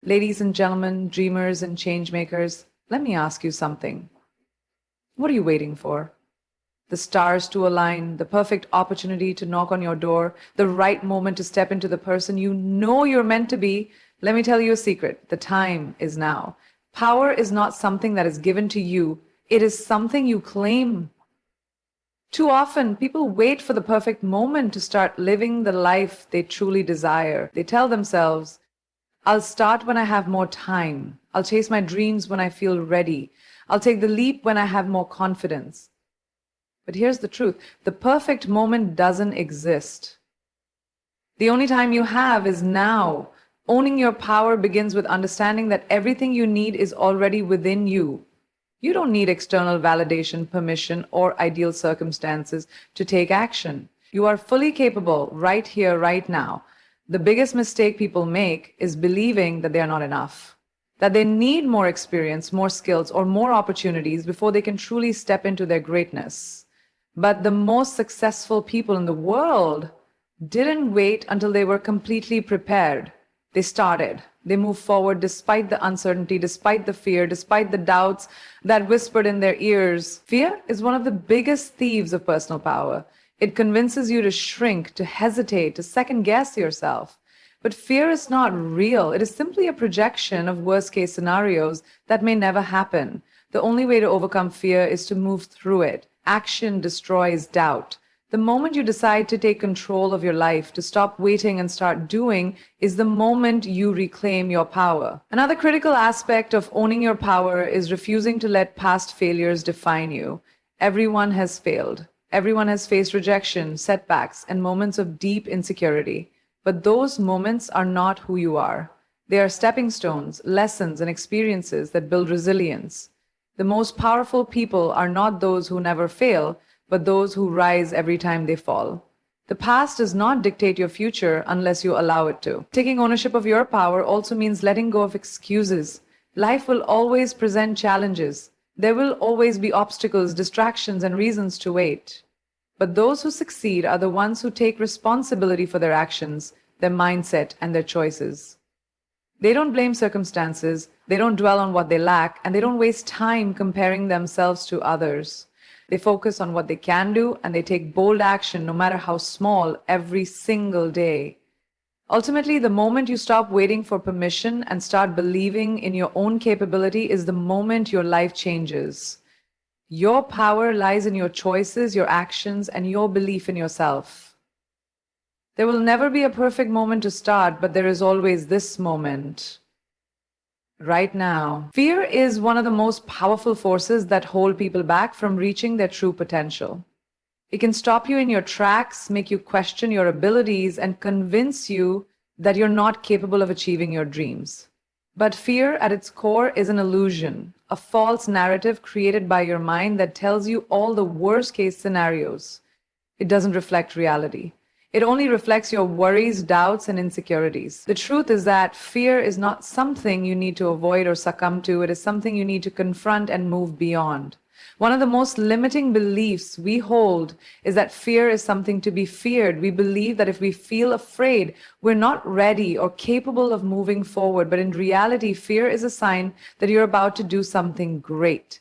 Ladies and gentlemen, dreamers and changemakers, let me ask you something. What are you waiting for? The stars to align, the perfect opportunity to knock on your door, the right moment to step into the person you know you're meant to be. Let me tell you a secret. The time is now. Power is not something that is given to you. It is something you claim. Too often, people wait for the perfect moment to start living the life they truly desire. They tell themselves, I'll start when I have more time. I'll chase my dreams when I feel ready. I'll take the leap when I have more confidence. But here's the truth. The perfect moment doesn't exist. The only time you have is now. Owning your power begins with understanding that everything you need is already within you. You don't need external validation, permission, or ideal circumstances to take action. You are fully capable right here, right now. The biggest mistake people make is believing that they are not enough, that they need more experience, more skills, or more opportunities before they can truly step into their greatness. But the most successful people in the world didn't wait until they were completely prepared. They started. They moved forward despite the uncertainty, despite the fear, despite the doubts that whispered in their ears. Fear is one of the biggest thieves of personal power. It convinces you to shrink, to hesitate, to second guess yourself. But fear is not real. It is simply a projection of worst case scenarios that may never happen. The only way to overcome fear is to move through it. Action destroys doubt. The moment you decide to take control of your life, to stop waiting and start doing, is the moment you reclaim your power. Another critical aspect of owning your power is refusing to let past failures define you. Everyone has failed. Everyone has faced rejection, setbacks, and moments of deep insecurity. But those moments are not who you are. They are stepping stones, lessons, and experiences that build resilience. The most powerful people are not those who never fail, but those who rise every time they fall. The past does not dictate your future unless you allow it to. Taking ownership of your power also means letting go of excuses. Life will always present challenges. There will always be obstacles, distractions, and reasons to wait. But those who succeed are the ones who take responsibility for their actions, their mindset, and their choices. They don't blame circumstances, they don't dwell on what they lack, and they don't waste time comparing themselves to others. They focus on what they can do, and they take bold action, no matter how small, every single day. Ultimately, the moment you stop waiting for permission and start believing in your own capability is the moment your life changes. Your power lies in your choices, your actions, and your belief in yourself. There will never be a perfect moment to start, but there is always this moment. Right now. Fear is one of the most powerful forces that hold people back from reaching their true potential. It can stop you in your tracks, make you question your abilities, and convince you that you're not capable of achieving your dreams. But fear at its core is an illusion, a false narrative created by your mind that tells you all the worst case scenarios. It doesn't reflect reality. It only reflects your worries, doubts, and insecurities. The truth is that fear is not something you need to avoid or succumb to. It is something you need to confront and move beyond. One of the most limiting beliefs we hold is that fear is something to be feared. We believe that if we feel afraid, we're not ready or capable of moving forward. But in reality, fear is a sign that you're about to do something great.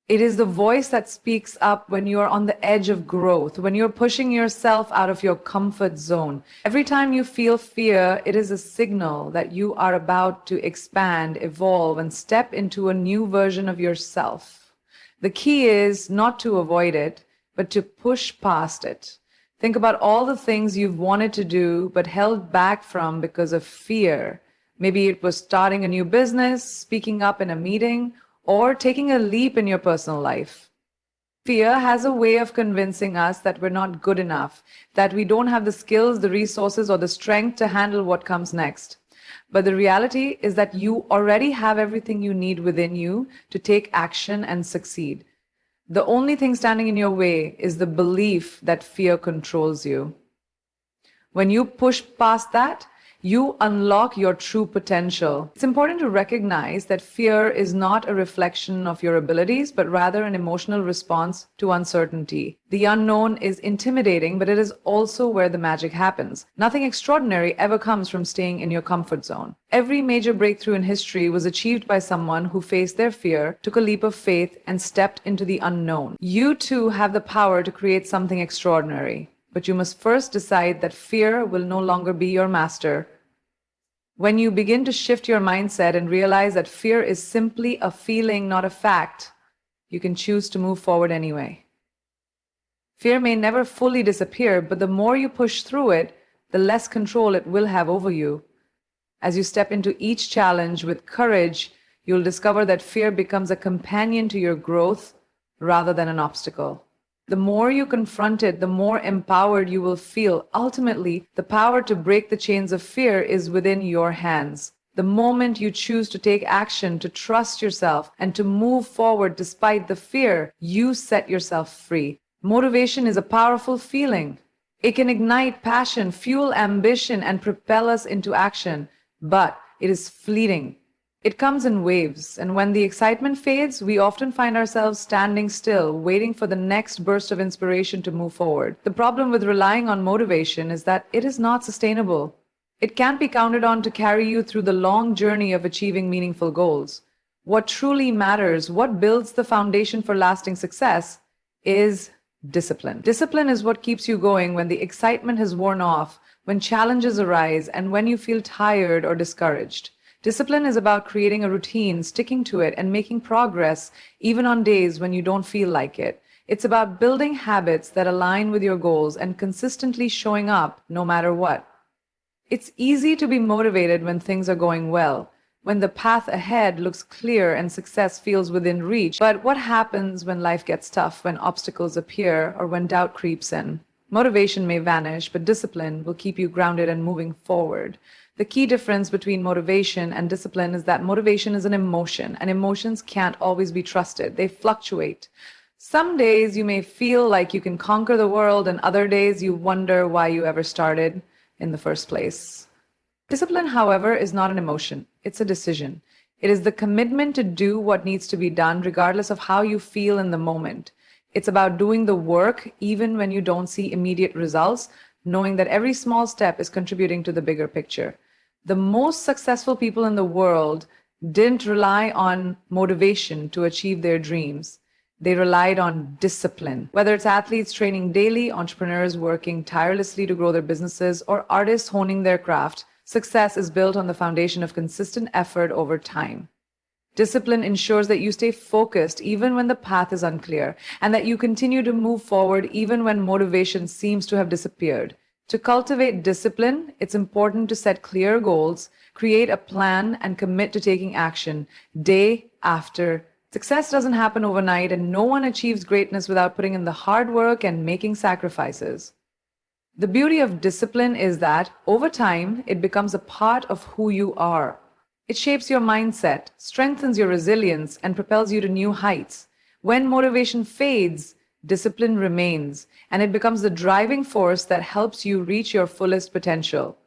It is the voice that speaks up when you're on the edge of growth, when you're pushing yourself out of your comfort zone. Every time you feel fear, it is a signal that you are about to expand, evolve, and step into a new version of yourself. The key is not to avoid it, but to push past it. Think about all the things you've wanted to do but held back from because of fear. Maybe it was starting a new business, speaking up in a meeting, or taking a leap in your personal life. Fear has a way of convincing us that we're not good enough, that we don't have the skills, the resources, or the strength to handle what comes next. But the reality is that you already have everything you need within you to take action and succeed. The only thing standing in your way is the belief that fear controls you. When you push past that, you unlock your true potential. It's important to recognize that fear is not a reflection of your abilities, but rather an emotional response to uncertainty. The unknown is intimidating, but it is also where the magic happens. Nothing extraordinary ever comes from staying in your comfort zone. Every major breakthrough in history was achieved by someone who faced their fear, took a leap of faith, and stepped into the unknown. You too have the power to create something extraordinary. But you must first decide that fear will no longer be your master. When you begin to shift your mindset and realize that fear is simply a feeling, not a fact, you can choose to move forward anyway. Fear may never fully disappear, but the more you push through it, the less control it will have over you. As you step into each challenge with courage, you'll discover that fear becomes a companion to your growth rather than an obstacle. The more you confront it, the more empowered you will feel. Ultimately, the power to break the chains of fear is within your hands. The moment you choose to take action, to trust yourself, and to move forward despite the fear, you set yourself free. Motivation is a powerful feeling. It can ignite passion, fuel ambition, and propel us into action, but it is fleeting. It comes in waves, and when the excitement fades, we often find ourselves standing still, waiting for the next burst of inspiration to move forward. The problem with relying on motivation is that it is not sustainable. It can't be counted on to carry you through the long journey of achieving meaningful goals. What truly matters, what builds the foundation for lasting success, is discipline. Discipline is what keeps you going when the excitement has worn off, when challenges arise, and when you feel tired or discouraged. Discipline is about creating a routine, sticking to it, and making progress even on days when you don't feel like it. It's about building habits that align with your goals and consistently showing up no matter what. It's easy to be motivated when things are going well, when the path ahead looks clear and success feels within reach. But what happens when life gets tough, when obstacles appear, or when doubt creeps in? Motivation may vanish, but discipline will keep you grounded and moving forward. The key difference between motivation and discipline is that motivation is an emotion, and emotions can't always be trusted. They fluctuate. Some days you may feel like you can conquer the world, and other days you wonder why you ever started in the first place. Discipline, however, is not an emotion. It's a decision. It is the commitment to do what needs to be done, regardless of how you feel in the moment. It's about doing the work even when you don't see immediate results, knowing that every small step is contributing to the bigger picture. The most successful people in the world didn't rely on motivation to achieve their dreams. They relied on discipline. Whether it's athletes training daily, entrepreneurs working tirelessly to grow their businesses, or artists honing their craft, success is built on the foundation of consistent effort over time. Discipline ensures that you stay focused even when the path is unclear, and that you continue to move forward even when motivation seems to have disappeared. To cultivate discipline, it's important to set clear goals, create a plan, and commit to taking action day after. Success doesn't happen overnight, and no one achieves greatness without putting in the hard work and making sacrifices. The beauty of discipline is that, over time, it becomes a part of who you are. It shapes your mindset, strengthens your resilience, and propels you to new heights. When motivation fades, discipline remains, and it becomes the driving force that helps you reach your fullest potential.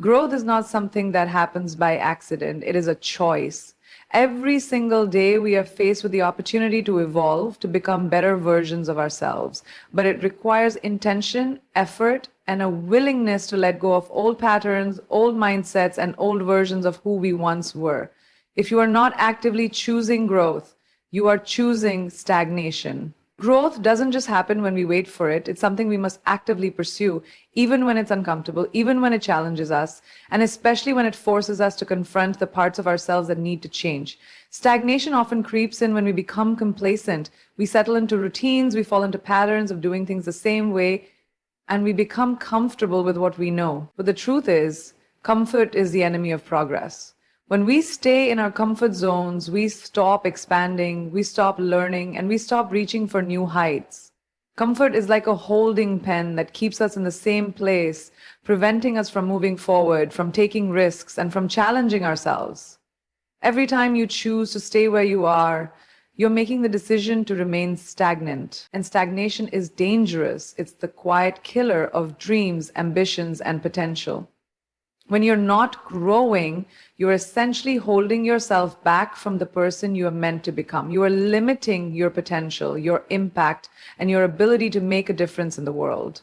Growth is not something that happens by accident, it is a choice. Every single day we are faced with the opportunity to evolve, to become better versions of ourselves. But it requires intention, effort, and a willingness to let go of old patterns, old mindsets, and old versions of who we once were. If you are not actively choosing growth, you are choosing stagnation. Growth doesn't just happen when we wait for it. It's something we must actively pursue, even when it's uncomfortable, even when it challenges us, and especially when it forces us to confront the parts of ourselves that need to change. Stagnation often creeps in when we become complacent. We settle into routines, we fall into patterns of doing things the same way, and we become comfortable with what we know. But the truth is, comfort is the enemy of progress. When we stay in our comfort zones, we stop expanding, we stop learning, and we stop reaching for new heights. Comfort is like a holding pen that keeps us in the same place, preventing us from moving forward, from taking risks, and from challenging ourselves. Every time you choose to stay where you are, you're making the decision to remain stagnant. And stagnation is dangerous. It's the quiet killer of dreams, ambitions, and potential. When you're not growing, you're essentially holding yourself back from the person you are meant to become. You are limiting your potential, your impact, and your ability to make a difference in the world.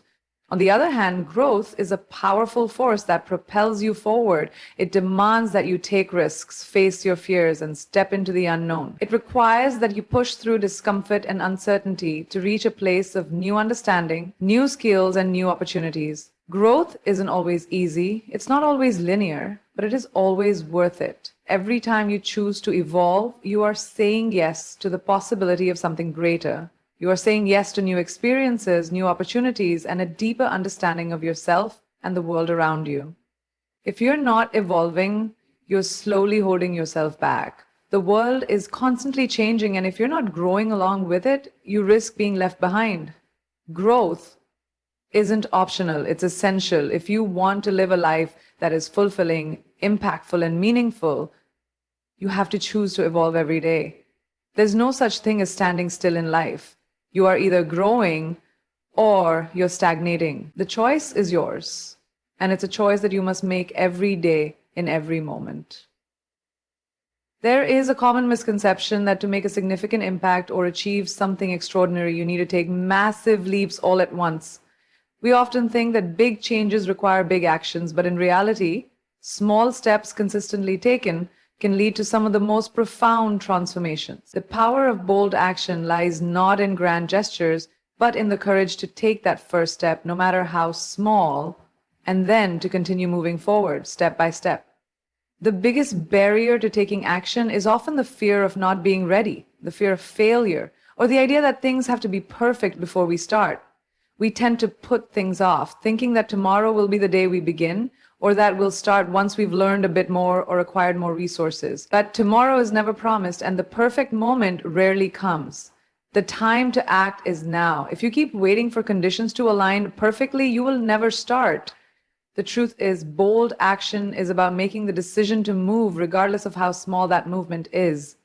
On the other hand, growth is a powerful force that propels you forward. It demands that you take risks, face your fears, and step into the unknown. It requires that you push through discomfort and uncertainty to reach a place of new understanding, new skills, and new opportunities. Growth isn't always easy, it's not always linear, but it is always worth it. Every time you choose to evolve, you are saying yes to the possibility of something greater. You are saying yes to new experiences, new opportunities, and a deeper understanding of yourself and the world around you. If you're not evolving, you're slowly holding yourself back. The world is constantly changing, and if you're not growing along with it, you risk being left behind. Growth isn't optional, it's essential. If you want to live a life that is fulfilling, impactful, and meaningful, you have to choose to evolve every day. There's no such thing as standing still in life. You are either growing or you're stagnating. The choice is yours, and it's a choice that you must make every day in every moment. There is a common misconception that to make a significant impact or achieve something extraordinary, you need to take massive leaps all at once. We often think that big changes require big actions, but in reality, small steps consistently taken can lead to some of the most profound transformations. The power of bold action lies not in grand gestures, but in the courage to take that first step, no matter how small, and then to continue moving forward step by step. The biggest barrier to taking action is often the fear of not being ready, the fear of failure, or the idea that things have to be perfect before we start. We tend to put things off, thinking that tomorrow will be the day we begin, or that we'll start once we've learned a bit more or acquired more resources. But tomorrow is never promised, and the perfect moment rarely comes. The time to act is now. If you keep waiting for conditions to align perfectly, you will never start. The truth is, bold action is about making the decision to move regardless of how small that movement is.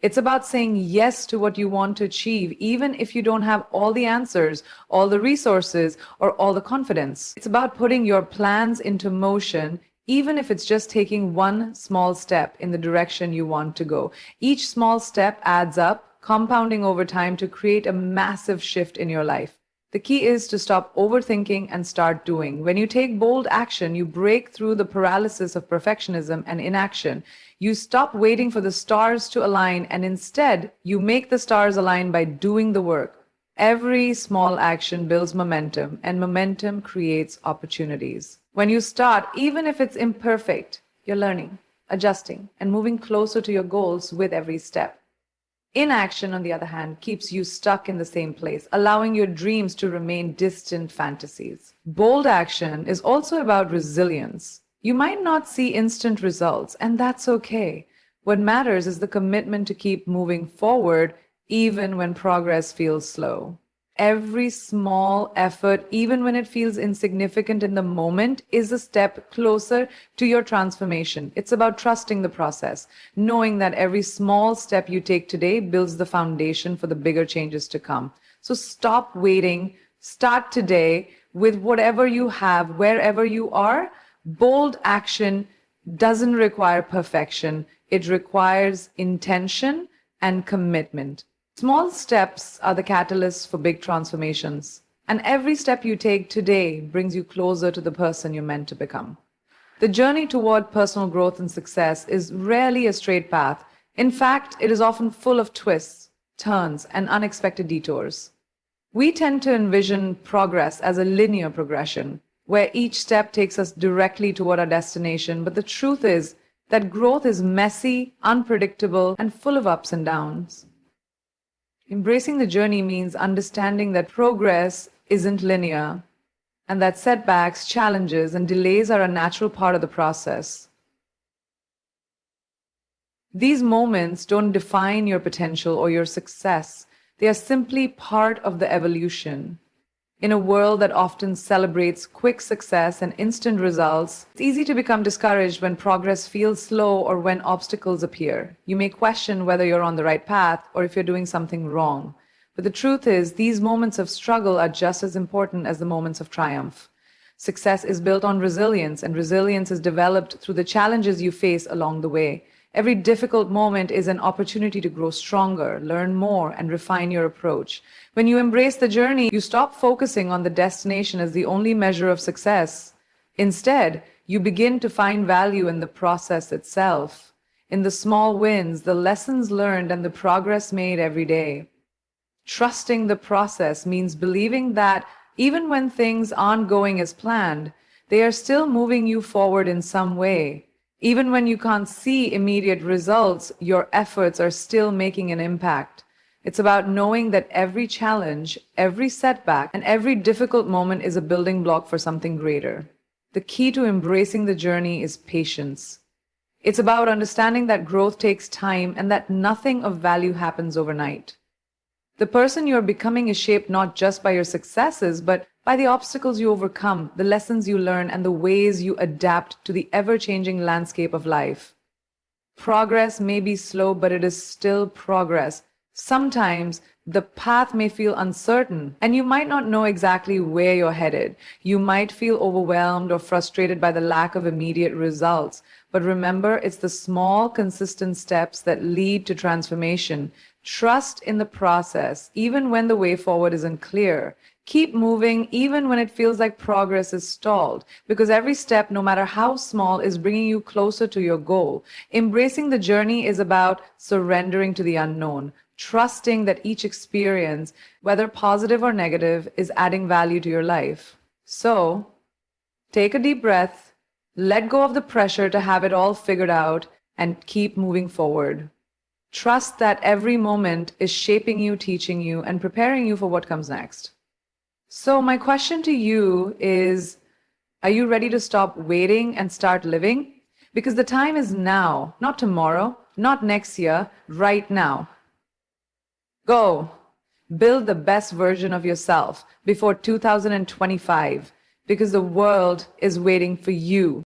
It's about saying yes to what you want to achieve, even if you don't have all the answers, all the resources, or all the confidence. It's about putting your plans into motion, even if it's just taking one small step in the direction you want to go. Each small step adds up, compounding over time to create a massive shift in your life. The key is to stop overthinking and start doing. When you take bold action, you break through the paralysis of perfectionism and inaction. You stop waiting for the stars to align, and instead, you make the stars align by doing the work. Every small action builds momentum, and momentum creates opportunities. When you start, even if it's imperfect, you're learning, adjusting, and moving closer to your goals with every step. Inaction, on the other hand, keeps you stuck in the same place, allowing your dreams to remain distant fantasies. Bold action is also about resilience. You might not see instant results, and that's okay. What matters is the commitment to keep moving forward, even when progress feels slow. Every small effort, even when it feels insignificant in the moment, is a step closer to your transformation. It's about trusting the process, knowing that every small step you take today builds the foundation for the bigger changes to come. So stop waiting, start today with whatever you have, wherever you are. Bold action doesn't require perfection. It requires intention and commitment. Small steps are the catalysts for big transformations, and every step you take today brings you closer to the person you're meant to become. The journey toward personal growth and success is rarely a straight path. In fact, it is often full of twists, turns, and unexpected detours. We tend to envision progress as a linear progression, where each step takes us directly toward our destination, but the truth is that growth is messy, unpredictable, and full of ups and downs. Embracing the journey means understanding that progress isn't linear and that setbacks, challenges, and delays are a natural part of the process. These moments don't define your potential or your success. They are simply part of the evolution. In a world that often celebrates quick success and instant results, it's easy to become discouraged when progress feels slow or when obstacles appear. You may question whether you're on the right path or if you're doing something wrong. But the truth is, these moments of struggle are just as important as the moments of triumph. Success is built on resilience, and resilience is developed through the challenges you face along the way. Every difficult moment is an opportunity to grow stronger, learn more, and refine your approach. When you embrace the journey, you stop focusing on the destination as the only measure of success. Instead, you begin to find value in the process itself, in the small wins, the lessons learned, and the progress made every day. Trusting the process means believing that even when things aren't going as planned, they are still moving you forward in some way. Even when you can't see immediate results, your efforts are still making an impact. It's about knowing that every challenge, every setback, and every difficult moment is a building block for something greater. The key to embracing the journey is patience. It's about understanding that growth takes time and that nothing of value happens overnight. The person you're becoming is shaped not just by your successes, but by the obstacles you overcome, the lessons you learn, and the ways you adapt to the ever-changing landscape of life. Progress may be slow, but it is still progress. Sometimes the path may feel uncertain, and you might not know exactly where you're headed. You might feel overwhelmed or frustrated by the lack of immediate results. But remember, it's the small, consistent steps that lead to transformation. Trust in the process, even when the way forward isn't clear. Keep moving, even when it feels like progress is stalled, because every step, no matter how small, is bringing you closer to your goal. Embracing the journey is about surrendering to the unknown, trusting that each experience, whether positive or negative, is adding value to your life. So, take a deep breath, let go of the pressure to have it all figured out, and keep moving forward. Trust that every moment is shaping you, teaching you, and preparing you for what comes next. So, my question to you is, are you ready to stop waiting and start living? Because the time is now, not tomorrow, not next year, right now. Go. Build the best version of yourself before 2025, because the world is waiting for you.